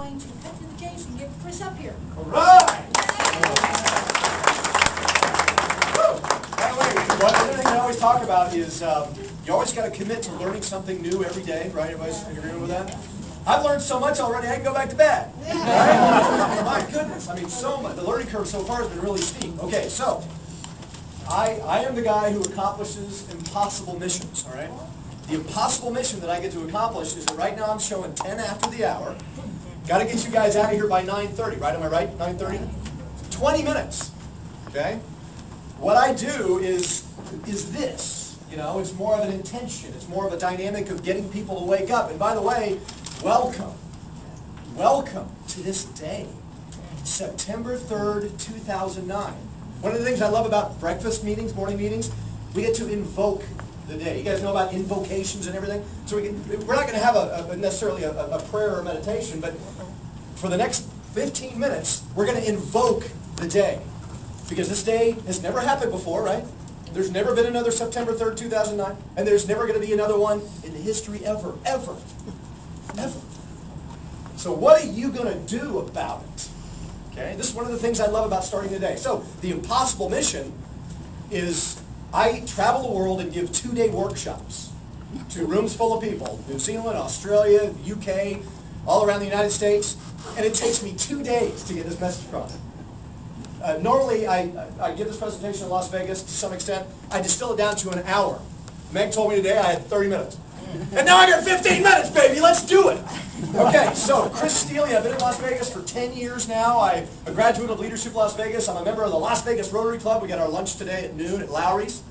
going to cut to the chase and get Chris up here. All right. By the way, one other thing I always talk about is you always got to commit to learning something new every day, right? Everybody's agreeing with that? I've learned so much already, I can go back to bed. Right? My goodness, I mean, so much. The learning curve so far has been really steep. Okay, so I am the guy who accomplishes impossible missions, all right? The impossible mission that I get to accomplish is that right now I'm showing 10 after the hour. Got to get you guys out of here by 9:30, right? Am I right? 9:30? 20 minutes, okay? What I do is this, you know, it's more of an intention. It's more of a dynamic of getting people to wake up. And by the way, welcome to this day, September 3rd, 2009. One of the things I love about breakfast meetings, morning meetings, we get to invoke the day. You guys know about invocations and everything? So we're not going to have necessarily a prayer or meditation, but for the next 15 minutes, we're going to invoke the day. Because this day has never happened before, right? There's never been another September 3rd, 2009, and there's never going to be another one in the history ever. So what are you going to do about it? Okay, this is one of the things I love about starting the day. So the impossible mission is I travel the world and give 2-day workshops to rooms full of people, New Zealand, Australia, UK, all around the United States, and it takes me 2 days to get this message across. Normally, I give this presentation in Las Vegas to some extent. I distill it down to an hour. Meg told me today I had 30 minutes. And now I got 15 minutes, baby. Let's do it. Okay, so Chris Steele, I've been in Las Vegas for 10 years now. I'm a graduate of Leadership Las Vegas. I'm a member of the Las Vegas Rotary Club. We got our lunch today at noon at Lowry's.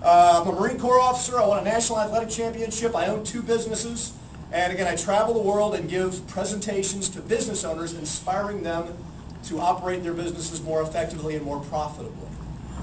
I'm a Marine Corps officer. I won a national athletic championship. I own 2 businesses. And again, I travel the world and give presentations to business owners, inspiring them to operate their businesses more effectively and more profitably.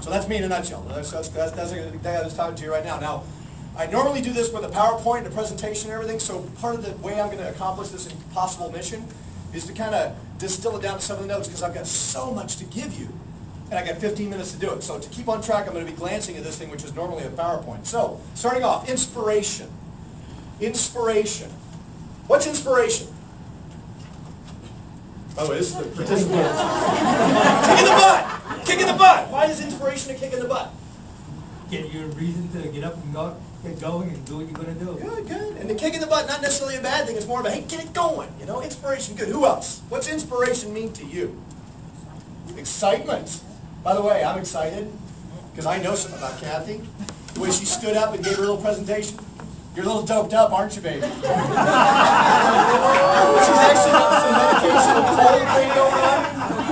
So that's me in a nutshell. That's the guy I was talking to you right now. Now, I normally do this with a PowerPoint and a presentation and everything, so part of the way I'm going to accomplish this impossible mission is to kind of distill it down to some of the notes because I've got so much to give you, and I got 15 minutes to do it. So to keep on track, I'm going to be glancing at this thing, which is normally a PowerPoint. So, starting off, inspiration. Inspiration. What's inspiration? By the way, this is the participant. Kick in the butt! Kick in the butt! Why is inspiration a kick in the butt? Give you a reason to get up and go, get going and do what you're going to do. Good, good. And the kick in the butt, not necessarily a bad thing. It's more of a, hey, get it going. You know, inspiration, good. Who else? What's inspiration mean to you? Excitement. By the way, I'm excited because I know something about Kathy. The way she stood up and gave her little presentation. You're a little doped up, aren't you, baby? She's actually got some medication and cold thing going on.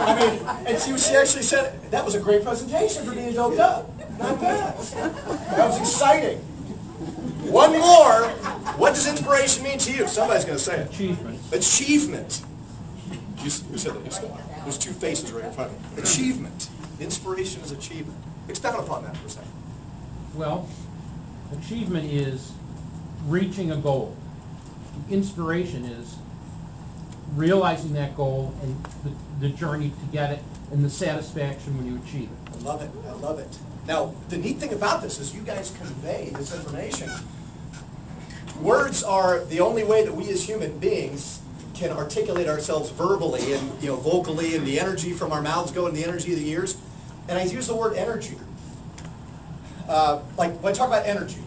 I mean, and she actually said, that was a great presentation for being doped up. Not bad. That was exciting. One more. What does inspiration mean to you? Somebody's going to say it. Achievement. Achievement. You said that. There's 2 faces right in front of me. Achievement. Inspiration is achievement. Expound upon that for a second. Well, achievement is reaching a goal. Inspiration is realizing that goal and the journey to get it and the satisfaction when you achieve it. I love it. I love it. Now, the neat thing about this is you guys convey this information. Words are the only way that we as human beings can articulate ourselves verbally and vocally, and the energy from our mouths go into the energy of the ears. And I use the word energy. Like when I talk about energy,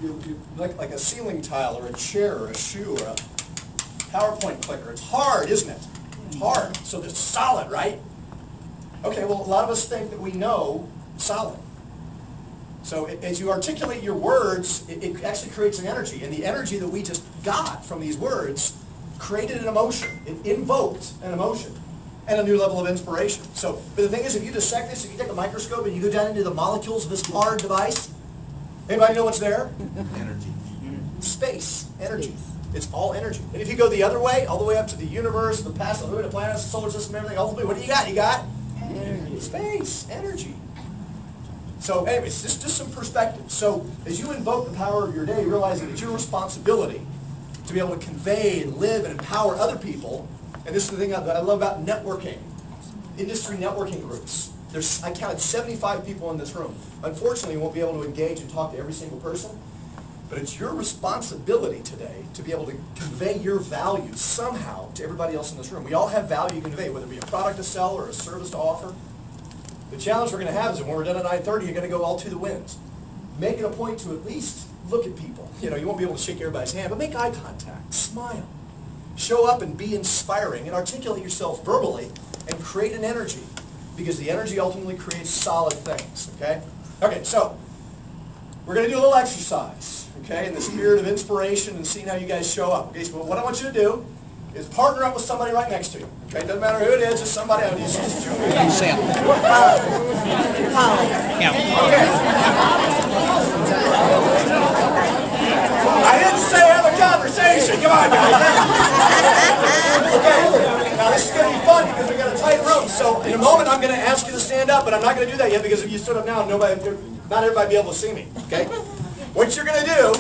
you like a ceiling tile or a chair or a shoe or a PowerPoint clicker. It's hard, isn't it? It's hard. So it's solid, right? Okay, well, a lot of us think that we know solid. So as you articulate your words, it actually creates an energy. And the energy that we just got from these words created an emotion. It invoked an emotion and a new level of inspiration. So, but the thing is, if you dissect this, if you take a microscope and you go down into the molecules of this hard device, anybody know what's there? Energy. Space. Energy. It's all energy. And if you go the other way, all the way up to the universe, the past, the moon, the planets, the solar system, everything, ultimately, what do you got? You got energy. Space. Energy. So anyways, just some perspective. So as you invoke the power of your day, realizing it's your responsibility to be able to convey and live and empower other people. And this is the thing that I love about networking, industry networking groups. I counted 75 people in this room. Unfortunately, you won't be able to engage and talk to every single person. But it's your responsibility today to be able to convey your value somehow to everybody else in this room. We all have value to convey, whether it be a product to sell or a service to offer. The challenge we're going to have is that when we're done at 9:30, you're going to go all to the winds. Make it a point to at least look at people. You know, you won't be able to shake everybody's hand, but make eye contact, smile. Show up and be inspiring and articulate yourself verbally and create an energy, because the energy ultimately creates solid things, okay? Okay, so we're going to do a little exercise, okay, in the spirit of inspiration and seeing how you guys show up. Okay, so what I want you to do is partner up with somebody right next to you. Okay, doesn't matter who it is, just somebody. Sam. Okay. I didn't say have a conversation. Come on, guys. Okay. Now this is going to be fun because we got a tight room. So in a moment, I'm going to ask you to stand up, but I'm not going to do that yet because if you stood up now, not everybody will be able to see me. Okay. What you're going to do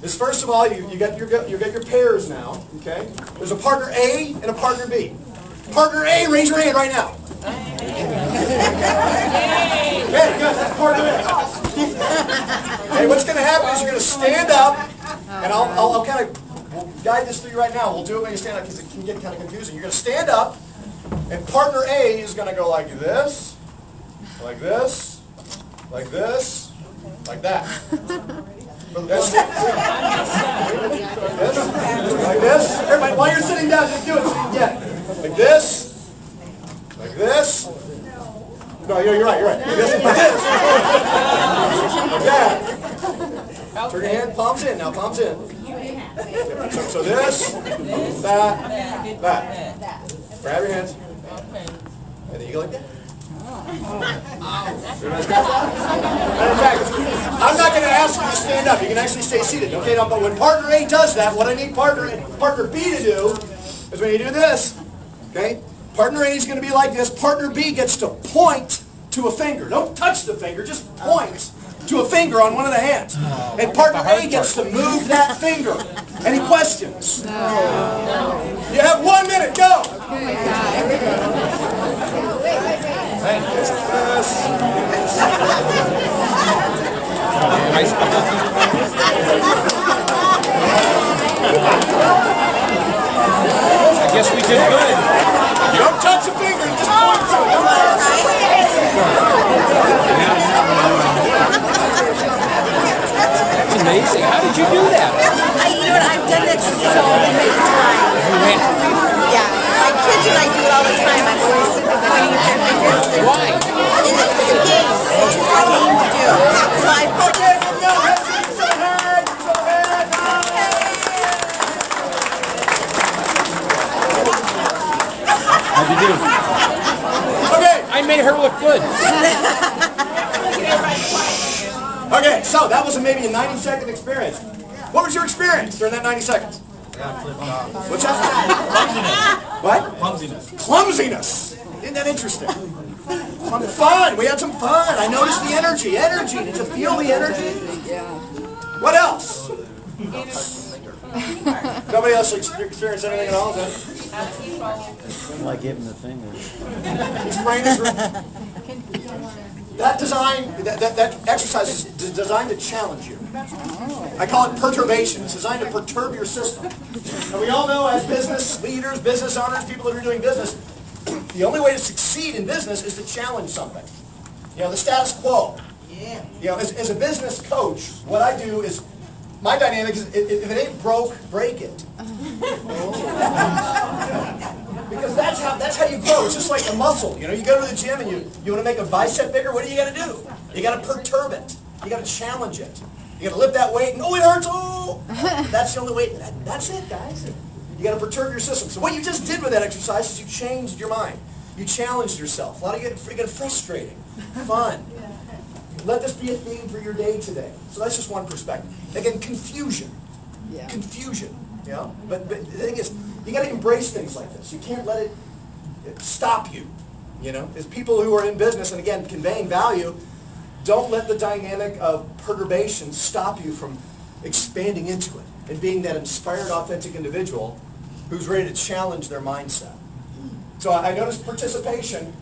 is, first of all, you got your pairs now. Okay. There's a partner A and a partner B. Partner A, raise your hand right now. Okay, good. That's partner A. Okay, what's going to happen is you're going to stand up, and I'll kind of we'll guide this through you right now. We'll do it when you stand up because it can get kind of confusing. You're going to stand up, and partner A is going to go like this, like this, like this, like that. This. Like this. Everybody, while you're sitting down, just do it. Yeah. Like this. Like this. No, you're right. Like this. Like this. Like that. Turn your hand, palms in. Now, palms in. So this, that. Grab your hands. And then you go like that. Everybody's got that? In fact, I'm not going to ask you to stand up. You can actually stay seated. Okay, now, but when partner A does that, what I need partner B to do is when you do this, okay, partner A is going to be like this. Partner B gets to point to a finger. Don't touch the finger, just point to a finger on one of the hands. And partner A gets to move that finger. Any questions? No. You have 1 minute. Go. I guess we did good. You don't touch a finger, just point to it. That's amazing. How did you do that? You know what? I've done that so many times. Yeah, my kids and I do it all the time. I'm always pointing at their fingers. Why? It's a game. It's just a game to do. So I put it. How'd you do? Okay. I made her look good. Okay, so that was maybe a 90-second experience. What was your experience during that 90 seconds? What's that? What? Clumsiness. Isn't that interesting? Fun. We had some fun. I noticed the energy. Did you feel the energy? What else? Nobody else experienced anything at all? Like giving the finger. His brain is that exercise is designed to challenge you. I call it perturbation. It's designed to perturb your system. And we all know, as business leaders, business owners, people that are doing business, the only way to succeed in business is to challenge something. You know, the status quo. Yeah. You know, as a business coach, what I do is, my dynamic is, if it ain't broke, break it. Because that's how you grow. It's just like a muscle. You know, you go to the gym and you want to make a bicep bigger. What do you got to do? You got to perturb it. You got to challenge it. You got to lift that weight and it hurts. Oh, that's the only way. That's it, guys. You got to perturb your system. So what you just did with that exercise is you changed your mind. You challenged yourself. A lot of you get frustrating, fun. Let this be a theme for your day today. So that's just one perspective. Again, confusion. Yeah. Confusion. You know? But the thing is, you got to embrace things like this. You can't let it stop you. You know? As people who are in business, and again, conveying value, don't let the dynamic of perturbation stop you from expanding into it and being that inspired, authentic individual who's ready to challenge their mindset. So I noticed participation.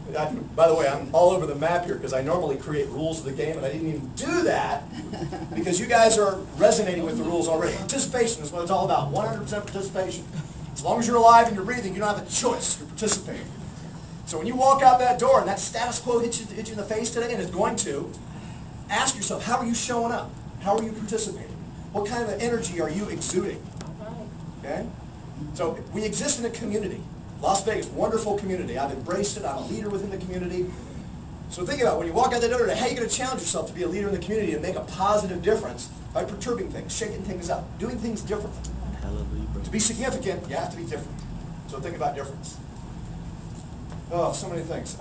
By the way, I'm all over the map here because I normally create rules of the game, and I didn't even do that because you guys are resonating with the rules already. Participation is what it's all about, 100% participation. As long as you're alive and you're breathing, you don't have a choice. You're participating. So when you walk out that door and that status quo hits you in the face today, and it's going to, ask yourself, how are you showing up? How are you participating? What kind of energy are you exuding? Okay? So we exist in a community. Las Vegas, wonderful community. I've embraced it. I'm a leader within the community. So think about it. When you walk out the door today, how are you going to challenge yourself to be a leader in the community and make a positive difference by perturbing things, shaking things up, doing things differently? Hallelujah. To be significant, you have to be different. So think about difference. Oh, so many things.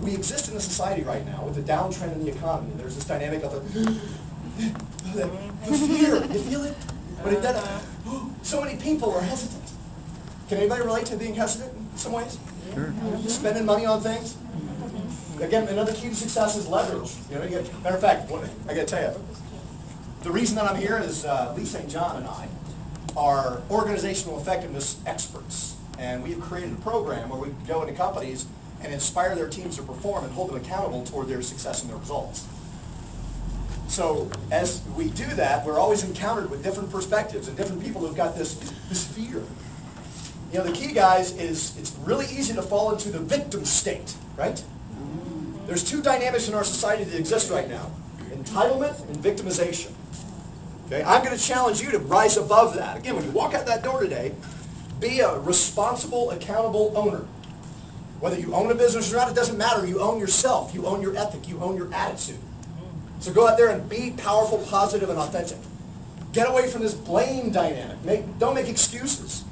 We exist in a society right now with a downtrend in the economy. There's this dynamic of the fear. You feel it? But it does. So many people are hesitant. Can anybody relate to being hesitant in some ways? Sure. Spending money on things? Again, another key to success is leverage. Matter of fact, I got to tell you, the reason that I'm here is Lee St. John and I are organizational effectiveness experts. And we've created a program where we go into companies and inspire their teams to perform and hold them accountable toward their success and their results. So as we do that, we're always encountered with different perspectives and different people who've got this fear. You know, the key, guys, is it's really easy to fall into the victim state, right? There's two dynamics in our society that exist right now, entitlement and victimization. Okay, I'm going to challenge you to rise above that. Again, when you walk out that door today, be a responsible, accountable owner. Whether you own a business or not, it doesn't matter. You own yourself. You own your ethic. You own your attitude. So go out there and be powerful, positive, and authentic. Get away from this blame dynamic. Don't make excuses.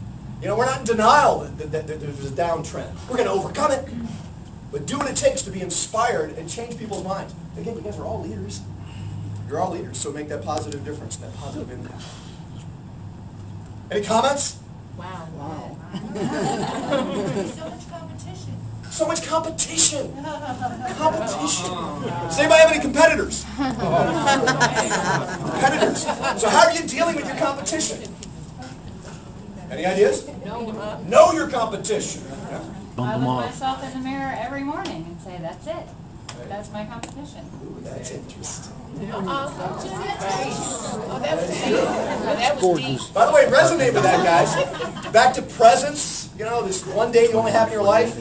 You know, we're not in denial that there's a downtrend. We're going to overcome it. But do what it takes to be inspired and change people's minds. Again, you guys are all leaders. You're all leaders, so make that positive difference, that positive impact. Any comments? Wow. So much competition. So much competition. Competition. Does anybody have any competitors? Competitors. So how are you dealing with your competition? Any ideas? Know your competition. Bump I them look off. myself in the mirror every morning and say, that's it. That's my competition. Ooh, that's interesting. Gorgeous. By the way, resonate with that, guys. Back to presence. You know, this one day you only have in your life.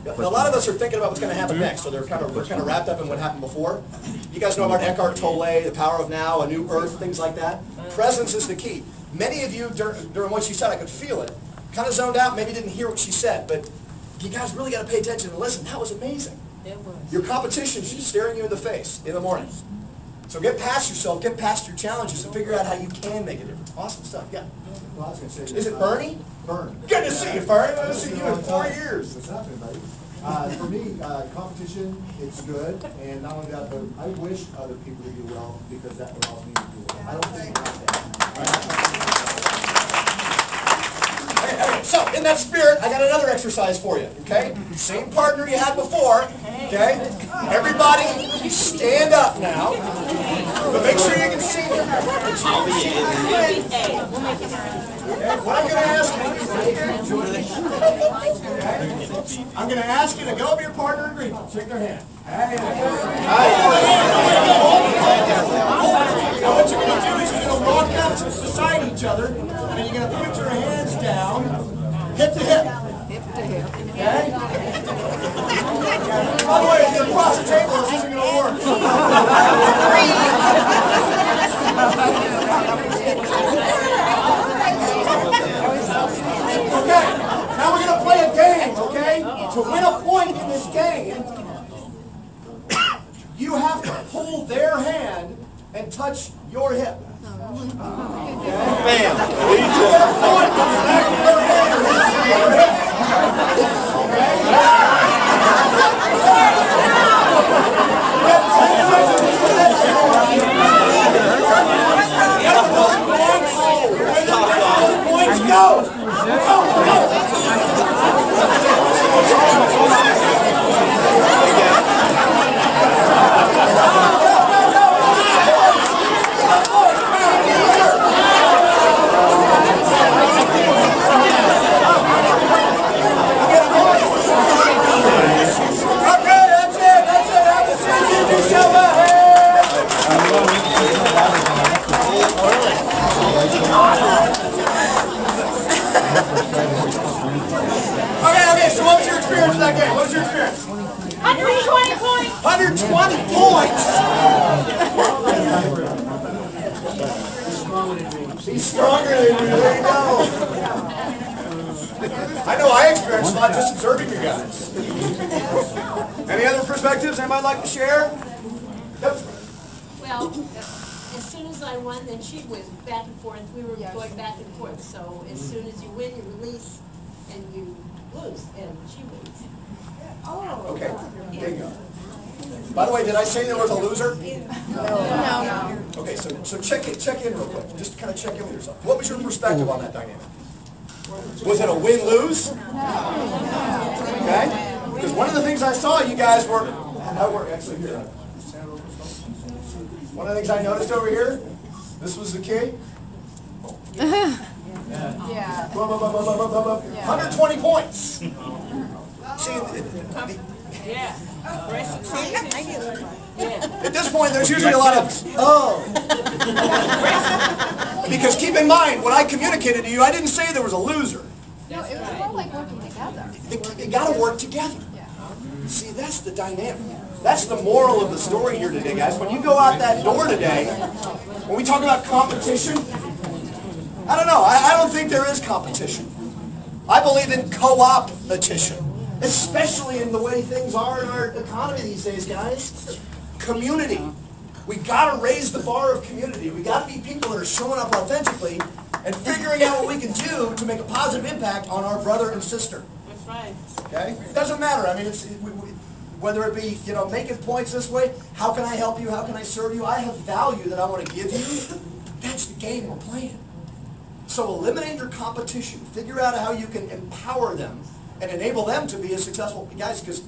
A lot of us are thinking about what's going to happen next, so we're kind of wrapped up in what happened before. You guys know about Eckhart Tolle, the power of now, a new earth, things like that. Presence is the key. Many of you, during what she said, I could feel it. Kind of zoned out, maybe didn't hear what she said, but you guys really got to pay attention and listen. That was amazing. Your competition is staring you in the face in the morning. So get past yourself, get past your challenges, and figure out how you can make a difference. Awesome stuff, yeah. Well, I was going to say, Is it Bernie? Burn. Good to see you, Bernie. I haven't seen you in 4 years. What's happening, buddy? For me, competition, it's good, and not only that, but I wish other people to do well because that allows me to do well. I don't think about that. Okay, so in that spirit, I got another exercise for you, okay? Same partner you had before, okay? Everybody stand up now, but make sure you can see me. Okay, what I'm going to ask you, I'm going to ask you to go up to your partner and greet them. Shake their hand. Now what you're going to do is you're going to walk out beside each other, and then you're going to put your hands down, hip to hip. Okay? By the way, if you're across the table, this isn't going to work. Okay, now we're going to play a game, okay? To win a point in this game, you have to pull their hand and touch your hip. Bam. You get a point when the back of their hand hits your hip. Points go! 120 points! He's stronger than me, there you go. I know I experienced a lot just observing you guys. Any other perspectives anybody like to share? Yep. Well, as soon as I won, then she wins, back and forth, we were going back and forth, so as soon as you win, you release, and you lose, and she wins. Okay, there you go. By the way, did I say there was a loser? No. Okay, so check in real quick, just kind of check in with yourself. What was your perspective on that dynamic? Was it a win-lose? Okay, because one of the things I saw you guys were, how were actually here. One of the things I noticed over here, this was the key. Yeah. 120 points. See, at this point, there's usually a lot of, because keep in mind, when I communicated to you, I didn't say there was a loser. No, it was more like working together. You gotta work together. See, that's the dynamic. That's the moral of the story here today, guys. When you go out that door today, when we talk about competition, I don't know. I don't think there is competition. I believe in co-opetition, especially in the way things are in our economy these days, guys. Community. We gotta raise the bar of community. We gotta be people that are showing up authentically and figuring out what we can do to make a positive impact on our brother and sister. That's right. Okay? It doesn't matter. I mean, whether it be, making points this way, how can I help you, how can I serve you? I have value that I want to give you. That's the game we're playing. So eliminate your competition. Figure out how you can empower them and enable them to be as successful. Guys, because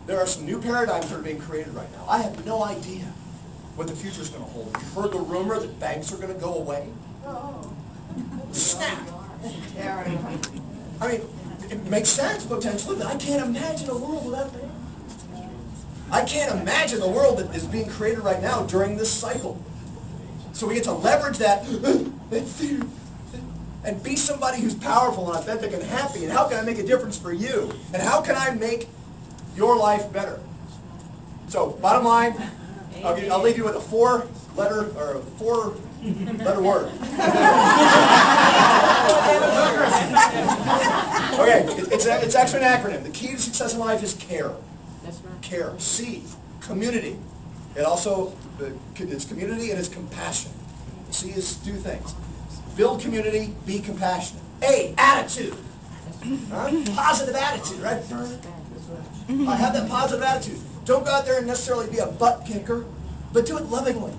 there are some new paradigms that are being created right now. I have no idea what the future is going to hold. You've heard the rumor that banks are going to go away? Snap! I mean, it makes sense potentially, but I can't imagine a world without banks. I can't imagine the world that is being created right now during this cycle. So we get to leverage that fear and be somebody who's powerful and authentic and happy. And how can I make a difference for you? And how can I make your life better? So bottom line, I'll leave you with a four-letter word. Okay, it's actually an acronym. The key to success in life is care. That's right. Care. C, community. It's community and it's compassion. C is do things. Build community, be compassionate. A, attitude. Positive attitude, right? I have that positive attitude. Don't go out there and necessarily be a butt kicker, but do it lovingly.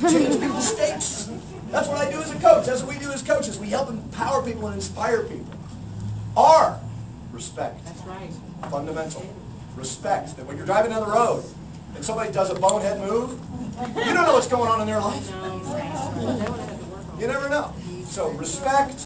Change people's states. That's what I do as a coach. That's what we do as coaches. We help empower people and inspire people. R, respect. That's right. Fundamental. Respect. That when you're driving down the road and somebody does a bonehead move, you don't know what's going on in their life. You never know. So respect.